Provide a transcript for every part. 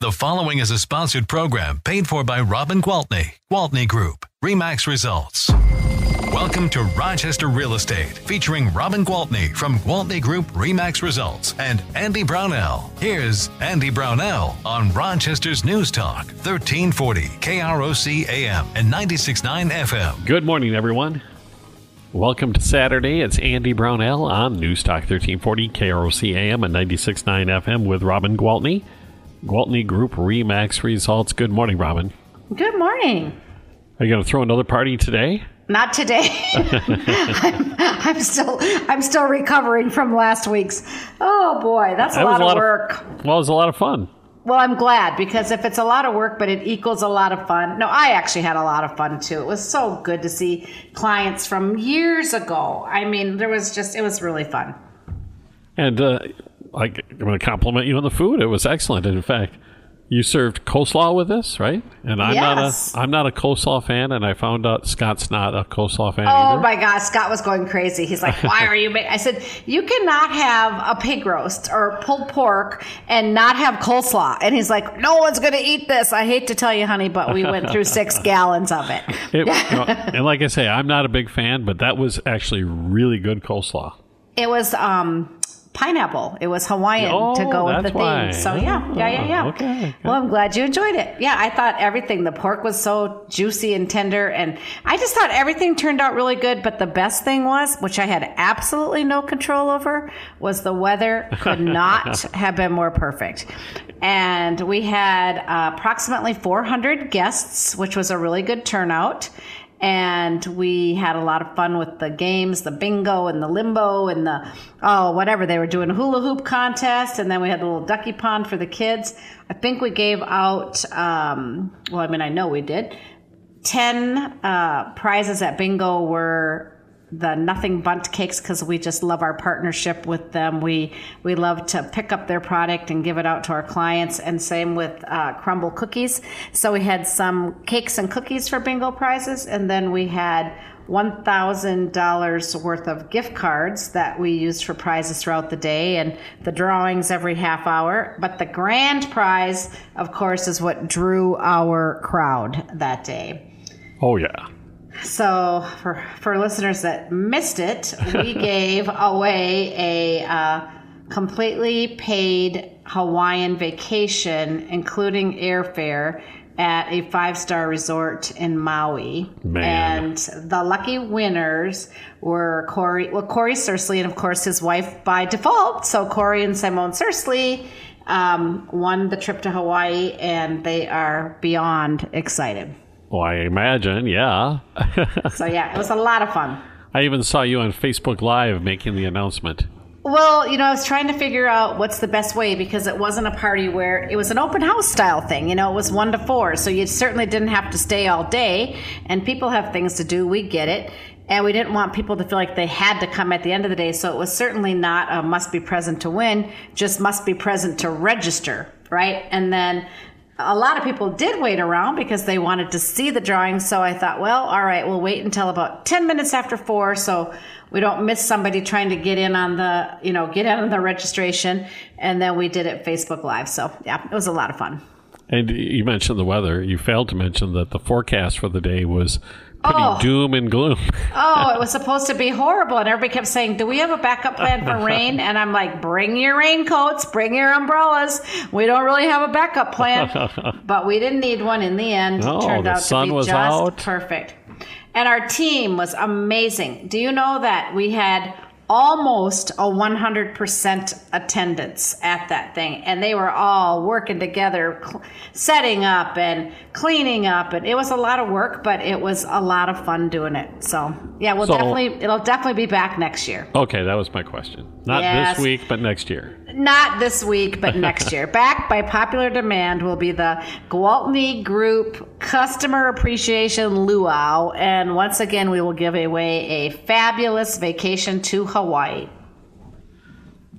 The following is a sponsored program paid for by Robin Gwaltney, Gwaltney Group, RE/MAX Results. Welcome to Rochester Real Estate, featuring Robin Gwaltney from Gwaltney Group RE/MAX Results and Andy Brownell. Here's Andy Brownell on Rochester's News Talk, 1340 KROC AM and 96.9 FM. Good morning, everyone. Welcome to Saturday. It's Andy Brownell on News Talk 1340 KROC AM and 96.9 FM with Robin Gwaltney, Gwaltney Group RE/MAX Results. Good morning, Robin. Good morning. Are you going to throw another party today? Not today. I'm still recovering from last week's. Oh boy, that's a lot of work. Well, it was a lot of fun. Well, I'm glad, because if it's a lot of work but it equals a lot of fun. No, I actually had a lot of fun too. It was so good to see clients from years ago. I mean, it was really fun. And I'm going to compliment you on the food. It was excellent. In fact, you served coleslaw with this, right? And I'm not a coleslaw fan, and I found out Scott's not a coleslaw fan either. Oh my gosh, Scott was going crazy. He's like, "Why are you making?" I said, "You cannot have a pig roast or pulled pork and not have coleslaw." And he's like, "No one's going to eat this." I hate to tell you, honey, but we went through 6 gallons of it. And like I say, I'm not a big fan, but that was actually really good coleslaw. It was pineapple. It was Hawaiian to go with the theme. So yeah. Okay. Well, I'm glad you enjoyed it. Yeah, I thought everything. The pork was so juicy and tender, and I just thought everything turned out really good. But the best thing was, which I had absolutely no control over, was the weather could not have been more perfect. And we had approximately 400 guests, which was a really good turnout. And we had a lot of fun with the games, the bingo and the limbo and whatever. They were doing a hula hoop contest. And then we had a little ducky pond for the kids. I think we gave out, I know we did. 10 prizes at bingo were the Nothing Bundt cakes, because we just love our partnership with them. We love to pick up their product and give it out to our clients, and same with Crumble cookies. So we had some cakes and cookies for bingo prizes, and then we had $1,000 worth of gift cards that we used for prizes throughout the day, and the drawings every half hour. But the grand prize, of course, is what drew our crowd that day. Oh, yeah. So for listeners that missed it, we gave away a completely paid Hawaiian vacation, including airfare, at a 5-star resort in Maui. Man. And the lucky winners were Corey Sursley, and of course his wife by default. So Corey and Simone Sursley won the trip to Hawaii, and they are beyond excited. Well, I imagine, yeah. So, yeah, it was a lot of fun. I even saw you on Facebook Live making the announcement. Well, I was trying to figure out what's the best way, because it wasn't a party where it was an open house style thing. It was 1 to 4. So you certainly didn't have to stay all day. And people have things to do. We get it. And we didn't want people to feel like they had to come at the end of the day. So it was certainly not a must be present to win, just must be present to register, right? And then a lot of people did wait around because they wanted to see the drawing. So I thought, well, all right, we'll wait until about 10 minutes after 4 so we don't miss somebody trying to get in on the registration. And then we did it Facebook Live. So yeah, it was a lot of fun. And you mentioned the weather. You failed to mention that the forecast for the day was pretty doom and gloom. It was supposed to be horrible. And everybody kept saying, "Do we have a backup plan for rain?" And I'm like, "Bring your raincoats, bring your umbrellas. We don't really have a backup plan." But we didn't need one in the end. No, it turned out sun to be was just out. Perfect. And our team was amazing. Do you know that we had almost a 100% attendance at that thing, and they were all working together, setting up and cleaning up, and it was a lot of work, but it was a lot of fun doing it. So yeah, it'll definitely be back next year. Okay, that was my question. Not this week, but next year. Not this week, but next year. Back by popular demand will be the Gwaltney Group Customer Appreciation Luau. And once again, we will give away a fabulous vacation to Hawaii.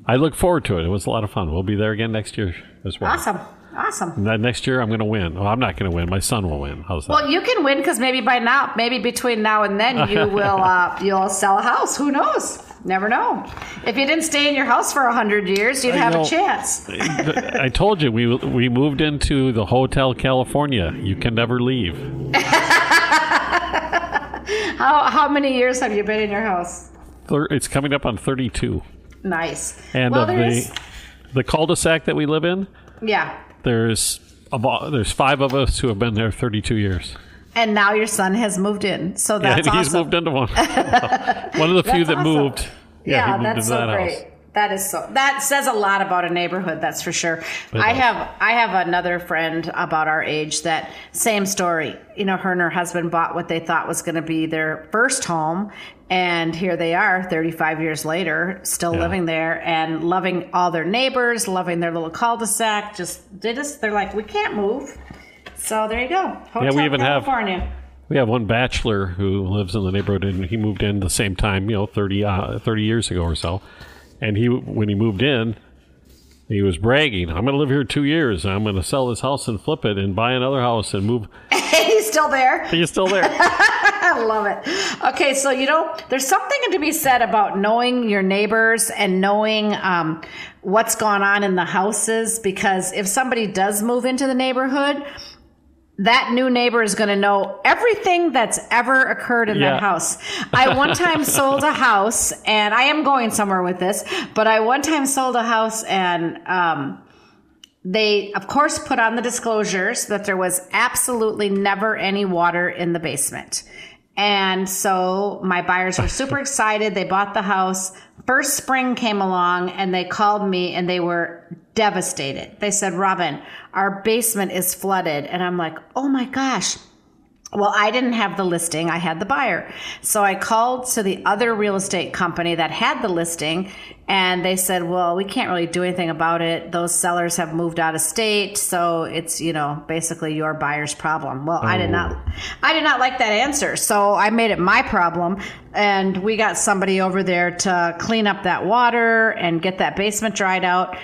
I look forward to it. It was a lot of fun. We'll be there again next year as well. Awesome. And next year, I'm going to win. Well, I'm not going to win. My son will win. How's that? Well, you can win because maybe between now and then, you will you'll sell a house. Who knows? Never know. If you didn't stay in your house for 100 years, you'd have a chance. I told you, we moved into the Hotel California. You can never leave. How many years have you been in your house? It's coming up on 32. Nice. And the cul-de-sac that we live in, there's 5 of us who have been there 32 years. And now your son has moved in, so that's awesome. He's moved into one. One of the few that moved. Yeah, he moved that's into so that great. house. That says a lot about a neighborhood, that's for sure. I have another friend about our age that same story. You know, her and her husband bought what they thought was going to be their first home, and here they are 35 years later, still living there and loving all their neighbors, loving their little cul-de-sac. They're like, we can't move. So there you go. Hotel California. We have one bachelor who lives in the neighborhood, and he moved in the same time, 30 years ago or so. And when he moved in, he was bragging, I'm going to live here 2 years. I'm going to sell this house and flip it and buy another house and move. He's still there? He's still there. I love it. Okay, so, there's something to be said about knowing your neighbors and knowing what's going on in the houses, because if somebody does move into the neighborhood, that new neighbor is going to know everything that's ever occurred in that house. I one time sold a house, and I am going somewhere with this, but I one time sold a house, and they, of course, put on the disclosures that there was absolutely never any water in the basement. And so my buyers were super excited. They bought the house. First spring came along, and they called me, and they were devastated. They said, Robin, our basement is flooded. And I'm like, oh my gosh. Well, I didn't have the listing. I had the buyer. So I called to the other real estate company that had the listing, and they said, well, we can't really do anything about it. Those sellers have moved out of state. So it's, basically your buyer's problem. Well, I did not like that answer. So I made it my problem, and we got somebody over there to clean up that water and get that basement dried out.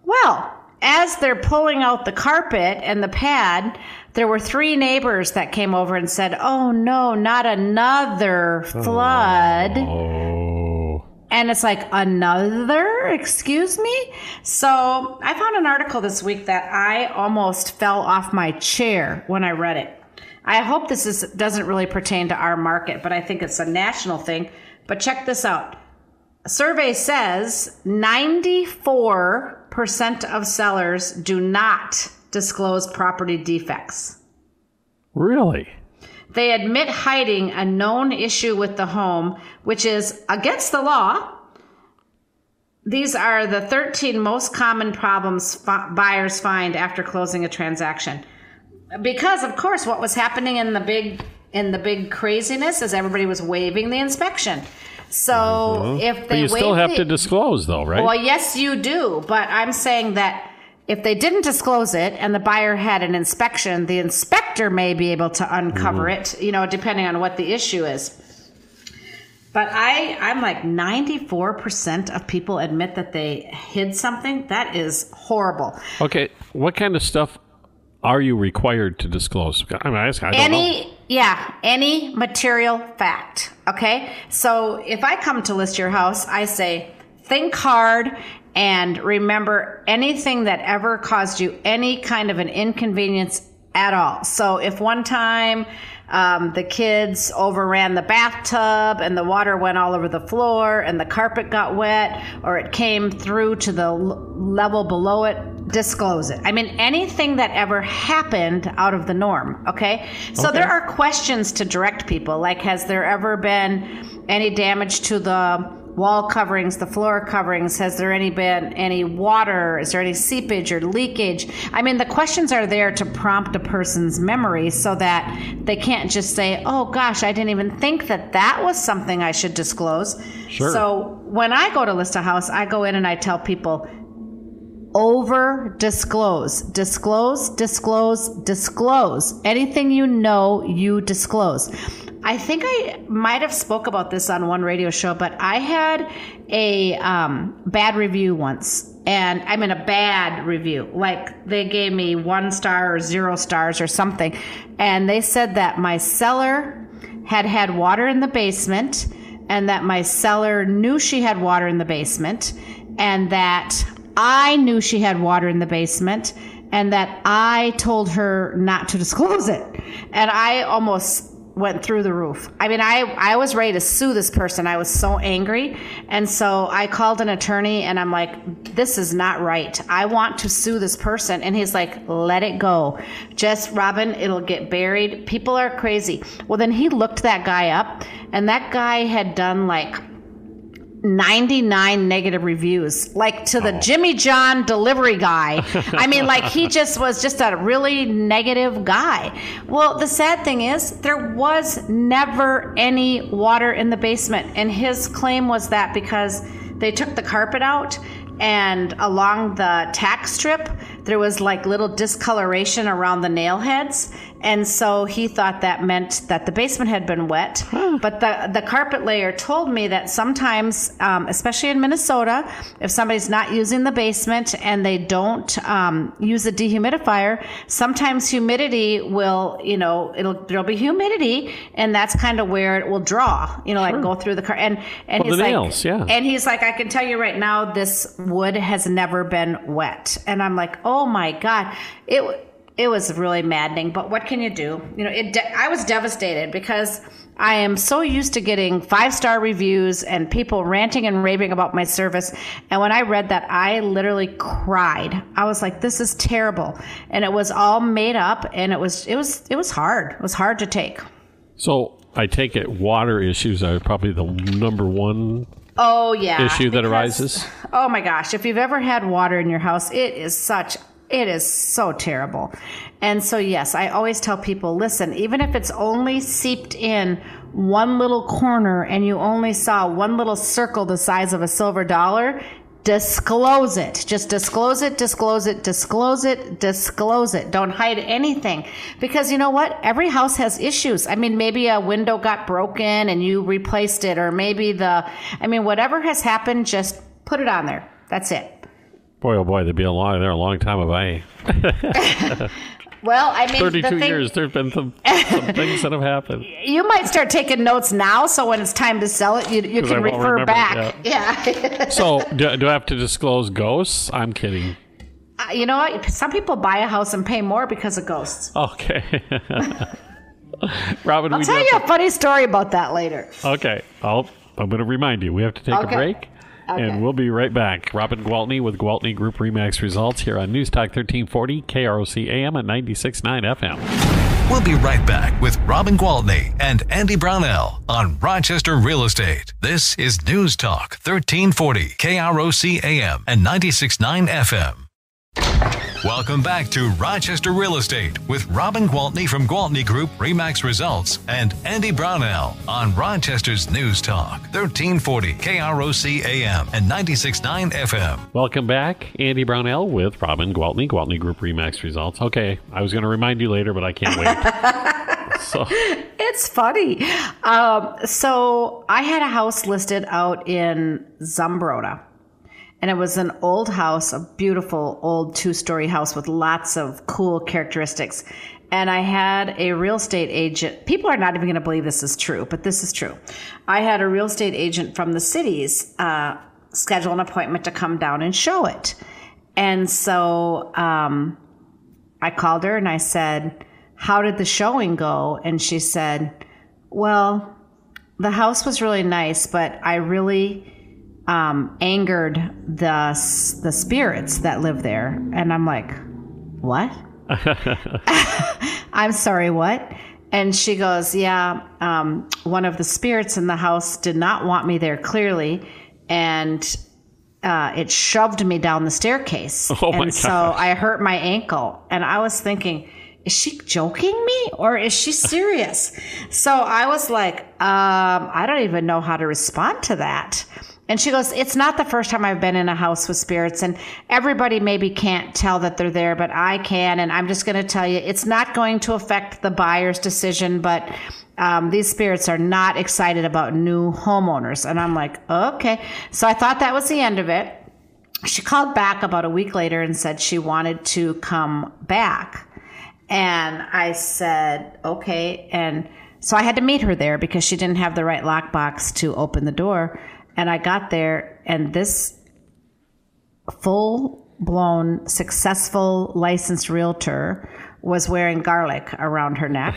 Well, as they're pulling out the carpet and the pad, there were 3 neighbors that came over and said, oh no, not another flood. Oh. And it's like, another? Excuse me? So I found an article this week that I almost fell off my chair when I read it. I hope this doesn't really pertain to our market, but I think it's a national thing. But check this out. A survey says 94% of sellers do not disclose property defects. Really? They admit hiding a known issue with the home, which is against the law. These are the 13 most common problems buyers find after closing a transaction. Because, of course, what was happening in the big craziness is everybody was waiving the inspection. So if they but you still have to disclose, though, right? Well, yes, you do. But I'm saying that if they didn't disclose it and the buyer had an inspection, the inspector may be able to uncover it, depending on what the issue is. But I'm like 94% of people admit that they hid something. That is horrible. Okay, what kind of stuff are you required to disclose? I don't know. Any material fact. Okay, so if I come to list your house, I say, think hard and remember anything that ever caused you any kind of an inconvenience at all. So if one time the kids overran the bathtub and the water went all over the floor and the carpet got wet, or it came through to the level below it, disclose it. I mean, anything that ever happened out of the norm, okay? So there are questions to direct people, like has there ever been any damage to the wall coverings, the floor coverings? Has there been any water? Is there any seepage or leakage? I mean, the questions are there to prompt a person's memory so that they can't just say, oh gosh, I didn't even think that was something I should disclose. Sure. So when I go to list a house, I go in and I tell people, over disclose. Anything you disclose. I think I might have spoke about this on one radio show, but I had a bad review once. And I'm in a bad review. Like they gave me 1 star or 0 stars or something. And they said that my seller had water in the basement. and that my seller knew she had water in the basement, and that I knew she had water in the basement, and that I told her not to disclose it. And I almost went through the roof. I mean, I was ready to sue this person. I was so angry. And so I called an attorney and I'm like, this is not right. I want to sue this person. And he's like, let it go. Just, Robin, it'll get buried. People are crazy. Well, then he looked that guy up, and that guy had done like 99 negative reviews, like to the Jimmy John delivery guy. I mean, like he just was just a really negative guy. Well, the sad thing is there was never any water in the basement. And his claim was that because they took the carpet out and along the tack strip, there was like little discoloration around the nail heads. And so he thought that meant that the basement had been wet. But the carpet layer told me that sometimes, especially in Minnesota, if somebody's not using the basement and they don't use a dehumidifier, sometimes humidity will, there'll be humidity, and that's kind of where it will draw, like go through the car. And he's the like, nails, yeah. And he's like, I can tell you right now, this wood has never been wet. And I'm like, oh my God. It was really maddening, but what can you do? I was devastated because I am so used to getting 5-star reviews and people ranting and raving about my service. And when I read that, I literally cried. I was like, this is terrible. And it was all made up, and it was hard. It was hard to take. So I take it water issues are probably the number one issue that arises. Oh my gosh. If you've ever had water in your house, it is so terrible. And so, yes, I always tell people, listen, even if it's only seeped in one little corner and you only saw one little circle the size of a silver dollar, disclose it. Just disclose it, disclose it, disclose it, disclose it. Don't hide anything. Because you know what? Every house has issues. I mean, maybe a window got broken and you replaced it, or maybe whatever has happened, just put it on there. That's it. Boy, oh boy, they'd be a long time away. Well, I mean, 32 years, there have been some things that have happened. You might start taking notes now, so when it's time to sell it, you can refer back. Yeah. So, do I have to disclose ghosts? I'm kidding. You know what? Some people buy a house and pay more because of ghosts. Okay. Robin, I'll tell you a funny story about that later. Okay. I'm going to remind you. We have to take a break. Okay. And we'll be right back. Robin Gwaltney with Gwaltney Group RE/MAX Results here on News Talk 1340, KROC AM at 96.9 FM. We'll be right back with Robin Gwaltney and Andy Brownell on Rochester Real Estate. This is News Talk 1340, KROC AM and 96.9 FM. Welcome back to Rochester Real Estate with Robin Gwaltney from Gwaltney Group RE/MAX Results and Andy Brownell on Rochester's News Talk 1340 KROC AM and 96.9 FM. Welcome back. Andy Brownell with Robin Gwaltney, Gwaltney Group RE/MAX Results. Okay, I was going to remind you later, but I can't wait. So it's funny. So I had a house listed out in Zumbrota. And it was an old house, a beautiful old 2-story house with lots of cool characteristics. And I had a real estate agent. People are not even going to believe this is true, but this is true. I had a real estate agent from the cities schedule an appointment to come down and show it. And so I called her and I said, how did the showing go? And she said, well, the house was really nice, but I really angered the spirits that live there. And I'm like, what? I'm sorry, what? And she goes, yeah, one of the spirits in the house did not want me there clearly, and it shoved me down the staircase. Oh my and so I hurt my ankle. And I was thinking, is she joking me or is she serious? So I was like, I don't even know how to respond to that. And she goes, it's not the first time I've been in a house with spirits, and everybody maybe can't tell that they're there, but I can. And I'm just going to tell you, it's not going to affect the buyer's decision, but these spirits are not excited about new homeowners. And I'm like, okay. So I thought that was the end of it. She called back about a week later and said she wanted to come back. And I said, okay. And So I had to meet her there because she didn't have the right lockbox to open the door. And I got there, and this full-blown, successful, licensed realtor was wearing garlic around her neck.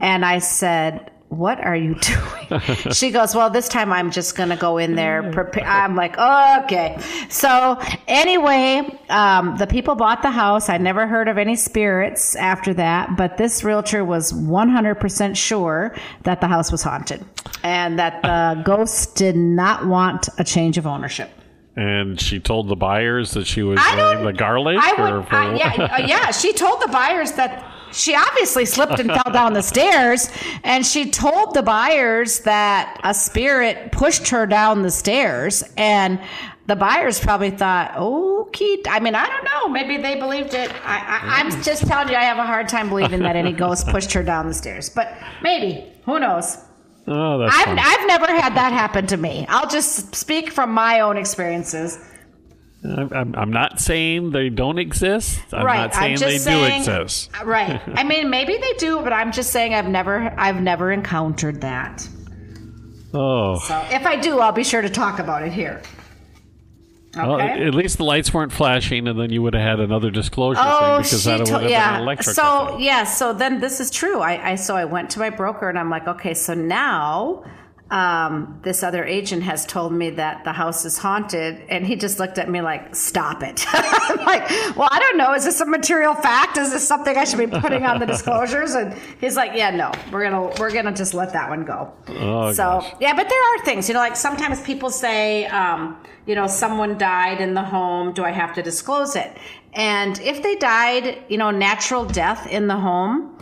And I said, what are you doing? She goes, well, this time I'm just going to go in there. I'm like, oh, okay. So anyway, the people bought the house. I never heard of any spirits after that, but this realtor was 100% sure that the house was haunted and that the ghosts did not want a change of ownership. And she told the buyers that she was wearing the garlic? Yeah, she told the buyers that she obviously slipped and fell down the stairs, and she told the buyers that a spirit pushed her down the stairs, and the buyers probably thought, okay, I mean, I don't know, maybe they believed it. I'm just telling you, I have a hard time believing that any ghost pushed her down the stairs, but maybe, who knows? Oh, that's I've never had that happen to me. I'll just speak from my own experiences. I'm not saying they don't exist. I'm not saying they do exist. Right. I mean, maybe they do, but I'm just saying I've never encountered that. Oh. So if I do, I'll be sure to talk about it here. Okay. Well, at least the lights weren't flashing, and then you would have had another disclosure thing because that would have been an electrical thing. So then this is true. I went to my broker, and I'm like, okay, so now this other agent has told me that the house is haunted, and he just looked at me like, stop it. I'm like, well, I don't know. Is this a material fact? Is this something I should be putting on the disclosures? And he's like, yeah, no, we're gonna just let that one go. Oh, so gosh. yeah, but there are things, like sometimes people say, someone died in the home. Do I have to disclose it? And if they died, natural death in the home,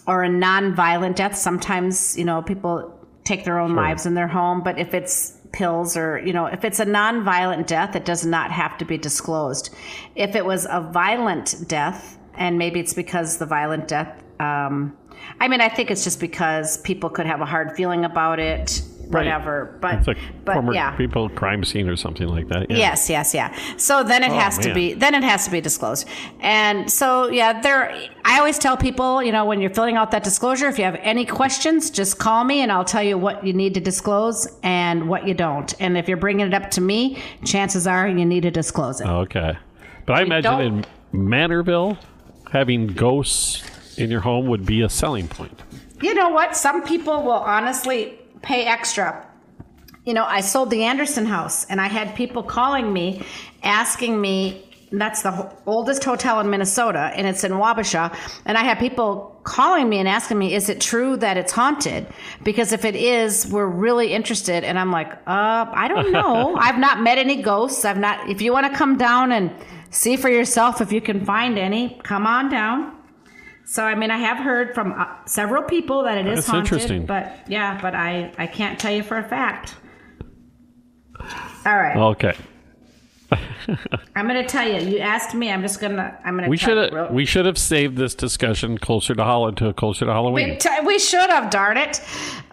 or a non-violent death, sometimes, people take their own lives in their home. But if it's pills or, if it's a non-violent death, it does not have to be disclosed. If it was a violent death, and maybe it's because the violent death, I think it's just because people could have a hard feeling about it, whatever. Right. It's but yeah, people crime scene or something like that. Yeah. Yes. So then it has to be. Then it has to be disclosed. And so I always tell people, when you're filling out that disclosure, if you have any questions, just call me and I'll tell you what you need to disclose and what you don't. And if you're bringing it up to me, chances are you need to disclose it. Okay. But I imagine in Manorville, having ghosts in your home would be a selling point. You know what? Some people will honestly pay extra. I sold the Anderson house, and I had people calling me, asking me, that's the oldest hotel in Minnesota, and it's in Wabasha, and I had people calling me and asking me, is it true that it's haunted? Because if it is, we're really interested. And I'm like, I don't know. I've not met any ghosts. If you want to come down and see for yourself if you can find any, come on down. So, I have heard from several people that it is haunted. Interesting. But I can't tell you for a fact. All right. Okay. I'm going to tell you. You asked me. I'm going to. We should have saved this discussion closer to Halloween. We should have. Darn it.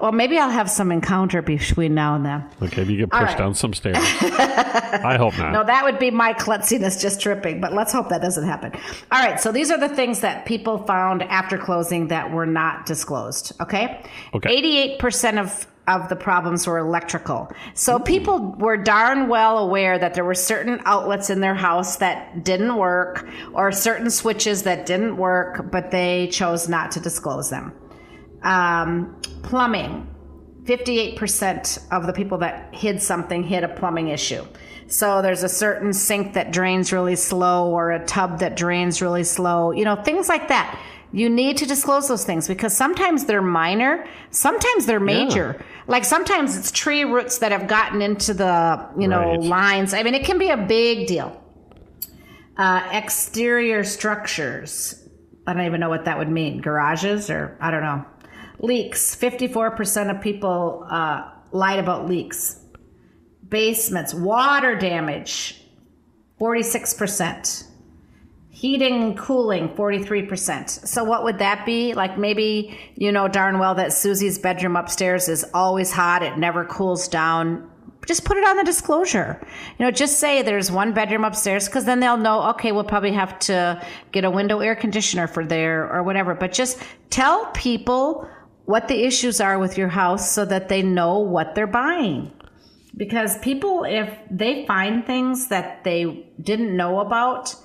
Well, maybe I'll have some encounter between now and then. Okay, if you get pushed down some stairs. I hope not. No, that would be my klutziness just tripping. But let's hope that doesn't happen. All right. So these are the things that people found after closing that were not disclosed. Okay. 88% of the problems were electrical. So people were darn well aware that there were certain outlets in their house that didn't work or certain switches that didn't work, but they chose not to disclose them. Plumbing. 58% of the people that hid something hid a plumbing issue. So there's a certain sink that drains really slow or a tub that drains really slow, things like that. You need to disclose those things because sometimes they're minor, sometimes they're major. Yeah. Like sometimes it's tree roots that have gotten into the, lines. It can be a big deal. Exterior structures. I don't even know what that would mean. Garages or I don't know. Leaks. 54% of people lied about leaks. Basements. Water damage. 46%. Heating and cooling, 43%. So what would that be? Like maybe you know darn well that Susie's bedroom upstairs is always hot. It never cools down. Just put it on the disclosure. Just say there's one bedroom upstairs because then they'll know, okay, we'll probably have to get a window air conditioner for there or whatever. But just tell people what the issues are with your house so that they know what they're buying. Because people, if they find things that they didn't know about,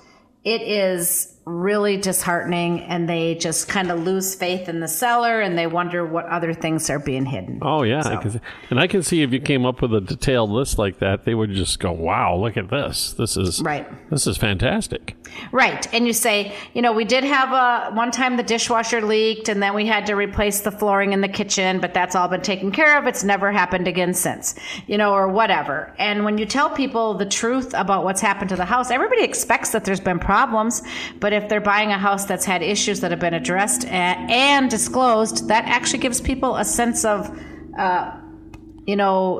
it is really disheartening, and they just kind of lose faith in the seller, and they wonder what other things are being hidden. Oh, yeah. So. I can see if you came up with a detailed list like that, they would just go, wow, look at this. This is fantastic. Right. And you say, we did have one time the dishwasher leaked, and then we had to replace the flooring in the kitchen, but that's all been taken care of. It's never happened again since, or whatever. And when you tell people the truth about what's happened to the house, everybody expects that there's been problems, but if they're buying a house that's had issues that have been addressed and disclosed, that actually gives people a sense of,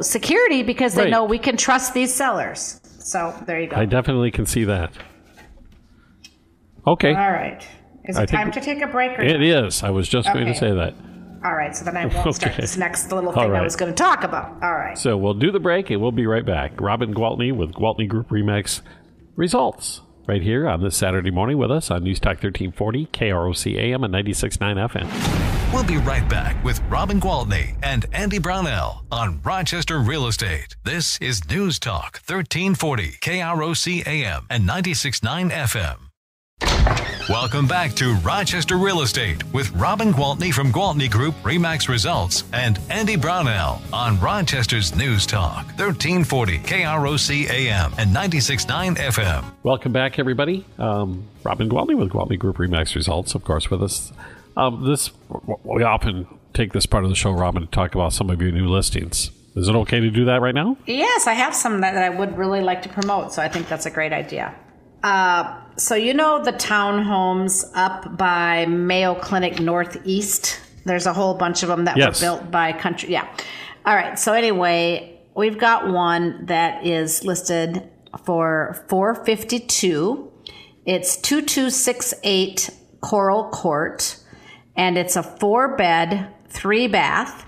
security, because they know we can trust these sellers. So there you go. I definitely can see that. Okay. All right. Is it time to take a break? It is. I was just going to say that. All right. So then I won't start this next little thing I was going to talk about. All right. So we'll do the break, and we'll be right back. Robin Gwaltney with Gwaltney Group RE/MAX results. Right here on this Saturday morning with us on News Talk 1340, KROC AM and 96.9 FM. We'll be right back with Robin Gwaltney and Andy Brownell on Rochester Real Estate. This is News Talk 1340, KROC AM and 96.9 FM. Welcome back to Rochester Real Estate with Robin Gwaltney from Gwaltney Group RE/MAX Results and Andy Brownell on Rochester's News Talk 1340 KROC AM and 96.9 FM. Welcome back, everybody. Robin Gwaltney with Gwaltney Group RE/MAX Results, of course, with us. We often take this part of the show, Robin, to talk about some of your new listings. Is it okay to do that right now? Yes, I have some that I would really like to promote, so I think that's a great idea. So the townhomes up by Mayo Clinic Northeast? There's a whole bunch of them that were built by Country. Yeah. All right. So anyway, we've got one that is listed for $452. It's 2268 Coral Court, and it's a 4-bed, 3-bath.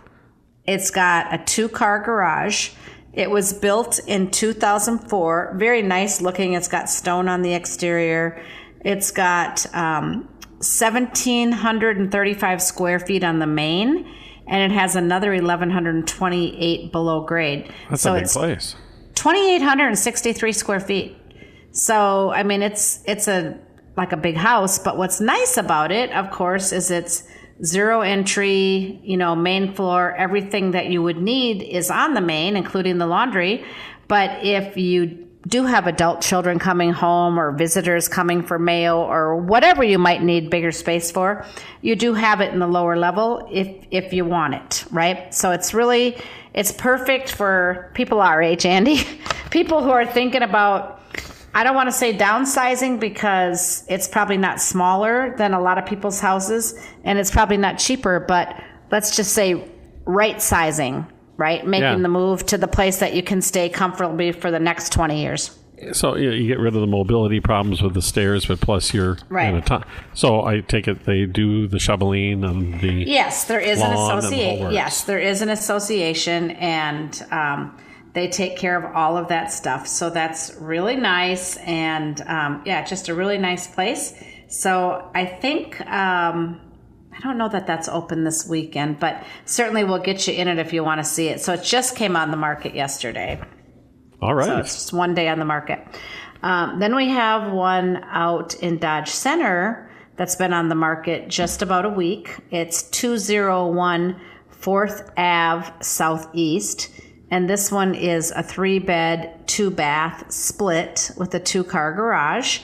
It's got a 2-car garage. It was built in 2004. Very nice looking. It's got stone on the exterior. It's got 1,735 square feet on the main, and it has another 1,128 below grade. That's a big place. 2,863 square feet. So, I mean, it's like a big house, but what's nice about it, of course, is it's zero entry, main floor. Everything that you would need is on the main, including the laundry. But if you do have adult children coming home or visitors coming for Mayo or whatever you might need bigger space for, you do have it in the lower level if you want it, right? So it's perfect for people our age, Andy. People who are thinking about, I don't want to say downsizing, because it's probably not smaller than a lot of people's houses, and it's probably not cheaper, but let's just say right sizing, right? Making the move to the place that you can stay comfortably for the next 20 years. So you get rid of the mobility problems with the stairs, but plus you're in a ton. So I take it they do the shoveling and the Yes, there is an association. Yes, there is an association, and they take care of all of that stuff. So that's really nice. And just a really nice place. So I think, I don't know that that's open this weekend, but certainly we'll get you in it if you want to see it. So it just came on the market yesterday. All right. So it's just one day on the market. Then we have one out in Dodge Center that's been on the market just about a week. It's 201 4th Ave Southeast. And this one is a 3-bed, 2-bath split with a 2-car garage.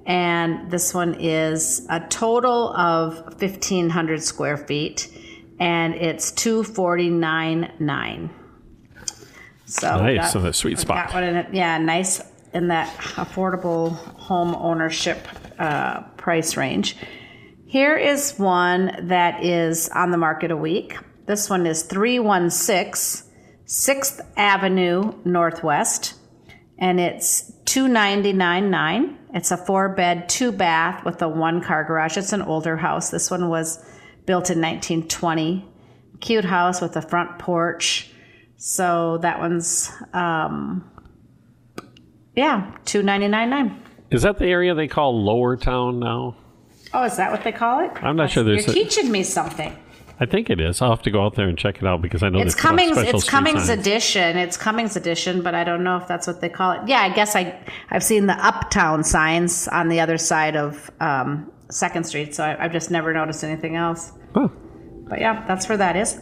And this one is a total of 1,500 square feet. And it's $249,900. So nice, so that sweet spot. Got one in it. Yeah, nice in that affordable home ownership price range. Here is one that is on the market a week. This one is 316 6th Avenue Northwest, and it's $299,900. It's a 4-bed, 2-bath with a 1-car garage. It's an older house. This one was built in 1920. Cute house with a front porch. So that one's, $299,900. Is that the area they call Lower Town now? Oh, is that what they call it? I'm not sure. You're teaching me something. I think it is. I'll have to go out there and check it out because I know it's they put up Cummings. special It's street Cummings signs. edition. It's Cummings edition, but I don't know if that's what they call it. Yeah, I guess I've seen the Uptown signs on the other side of 2nd Street, so I've just never noticed anything else. Huh. But yeah, that's where that is.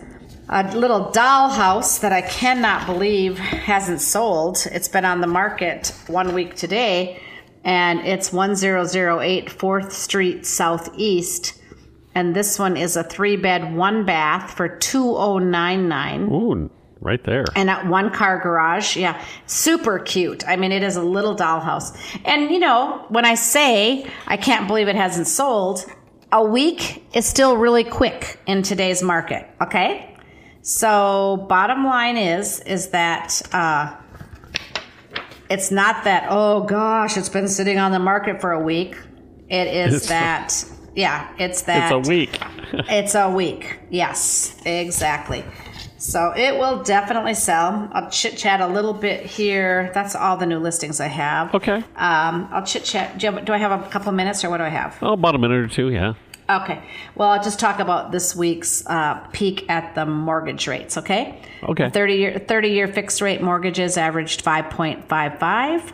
A little dollhouse that I cannot believe hasn't sold. It's been on the market 1 week today, and it's 1008 4th Street Southeast. And this one is a 3-bed, 1-bath for $2,099. Ooh, right there. And a 1-car garage. Yeah, super cute. I mean, it is a little dollhouse. And, you know, when I say I can't believe it hasn't sold, a week is still really quick in today's market, okay? So bottom line is that it's not that, oh, gosh, it's been sitting on the market for a week. It is that... Yeah, it's that. It's a week. It's a week. Yes, exactly. So it will definitely sell. I'll chit-chat a little bit here. That's all the new listings I have. Okay. I'll chit-chat. Do I have a couple of minutes, or what do I have? Oh, about a minute or two, yeah. Okay. Well, I'll just talk about this week's peek at the mortgage rates, okay? Okay. 30-year fixed rate mortgages averaged 5.55.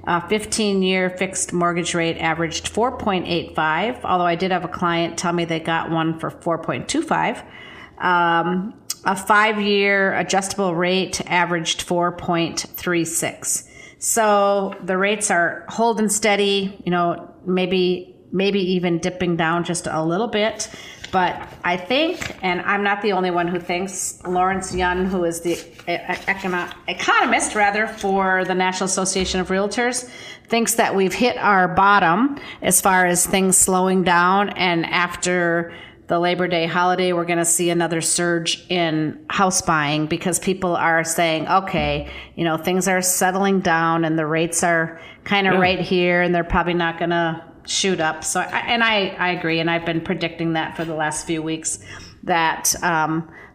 15-year fixed mortgage rate averaged 4.85, although I did have a client tell me they got one for 4.25. A 5-year adjustable rate averaged 4.36. So the rates are holding steady, you know, maybe even dipping down just a little bit. But I think, and I'm not the only one who thinks, Lawrence Yun, who is the economist for the National Association of Realtors, thinks that we've hit our bottom as far as things slowing down. And after the Labor Day holiday, we're going to see another surge in house buying because people are saying, okay, you know, things are settling down and the rates are kind of right here and they're probably not going to shoot up. So, I agree, and I've been predicting that for the last few weeks that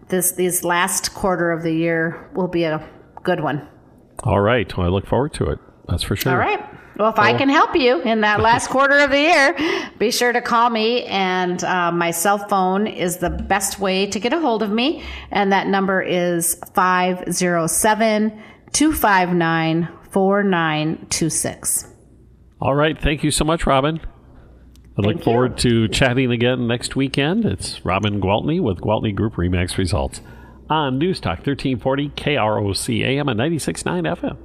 these last quarter of the year will be a good one. All right. Well, I look forward to it. That's for sure. All right. Well, if I can help you in that last quarter of the year, be sure to call me. And my cell phone is the best way to get a hold of me. And that number is 507-259-4926. All right. Thank you so much, Robin. I look forward to chatting again next weekend. It's Robin Gwaltney with Gwaltney Group RE/MAX Results on News Talk 1340 KROC AM and 96.9 FM.